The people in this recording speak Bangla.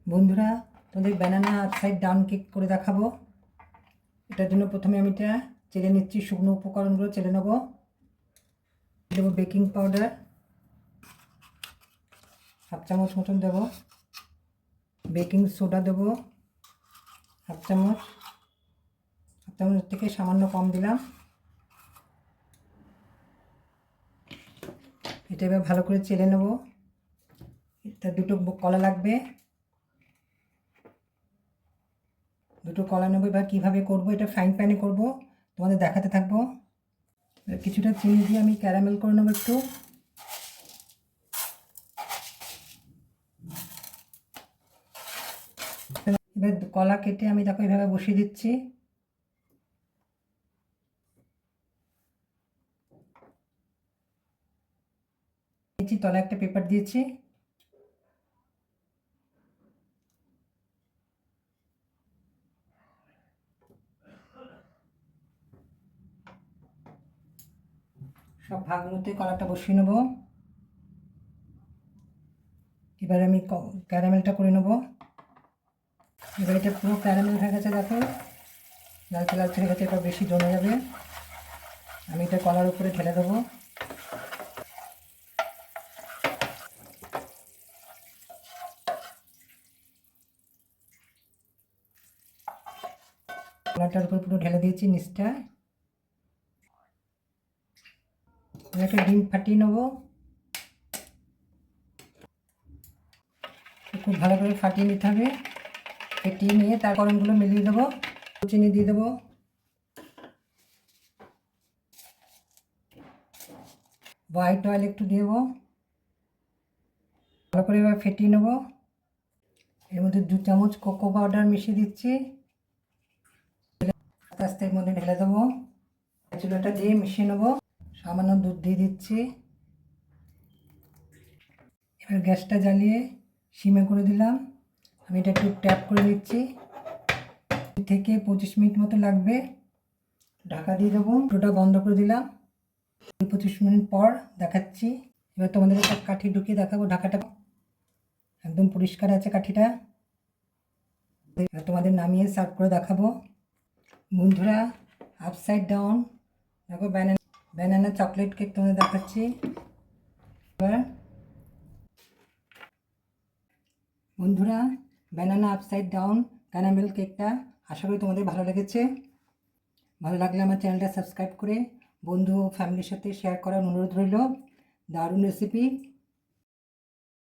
বন্ধুরা, তোমাদের ব্যানানা আপসাইড ডাউন কেক করে দেখাবো। এটার জন্য প্রথমে আমি এটা চেলে নিচ্ছি। শুকনো উপকরণগুলো চেলে নেব। দেবো বেকিং পাউডার হাফ চামচ মতন দেবো, বেকিং সোডা দেবো হাফ চামচ থেকে সামান্য কম দিলাম। এটা এবার ভালো করে চেলে নেব। এটা দুটো কলা লাগবে, দুটো কলা নেবো। এবার কীভাবে করবো, এটা ফ্রাইং প্যানে করবো, তোমাদের দেখাতে থাকবো। কিছুটা চিনি দিয়ে আমি ক্যারামেল করে নেবো একটু। এবার কলা কেটে আমি দেখো এইভাবে বসিয়ে দিচ্ছি। তলায় একটা পেপার দিয়েছি। সব ভাগগুলোতে কলাটা বসিয়ে নেব। এবার আমি ক্যারামেলটা করে নেব। এবার এটা পুরো ক্যারামেল হয়ে গেছে, দেখো লালচে লালচে হয়ে গেছে। এটা বেশি জমে যাবে। আমি এটা কলার উপরে ঢেলে দেবো। কলাটার উপর পুরো ঢেলে দিয়েছি নিচটা। একটা ডিম ফাটিয়ে নেবো। খুব ভালো করে ফাটিয়ে নিতে হবে। ফেটিয়ে নিয়ে তার গরমগুলো মিলিয়ে দেবো। চিনি দিয়ে দেবো। হোয়াইট অয়েল একটু দিয়ে দেবো। ভালো করে এবার ফেটিয়ে নেবো। এর মধ্যে 2 চামচ কোকো পাউডার মিশিয়ে দিচ্ছি। আস্তে আস্তে এর মধ্যে ঢেলে দেবো। চুলাটা দিয়ে মিশিয়ে নেবো। সামান্য দুধ দিয়ে দিচ্ছি। এবার গ্যাসটা জ্বালিয়ে সিমে করে দিলাম। আমি এটা একটু ট্যাপ করে নিচ্ছি। থেকে 25 মিনিট মতো লাগবে। ঢাকা দিয়ে দেবো। ওটা বন্ধ করে দিলাম। 25 মিনিট পর দেখাচ্ছি। এবার তোমাদের একটা কাঠি ঢুকিয়ে দেখাবো। ঢাকাটা একদম পরিষ্কার আছে কাঠিটা। তোমাদের নামিয়ে সার্ভ করে দেখাবো। বন্ধুরা, আপসাইড ডাউন দেখো ব্যানানা চকলেট কেক তোমাদের দেখাচ্ছি। এবার বন্ধুরা, ব্যানানা আপসাইড ডাউন ক্যারামেল কেকটা আশা করি তোমাদের ভালো লেগেছে। ভালো লাগলে আমার চ্যানেলটা সাবস্ক্রাইব করে বন্ধু ও ফ্যামিলির সাথে শেয়ার করার অনুরোধ রইল। দারুণ রেসিপি।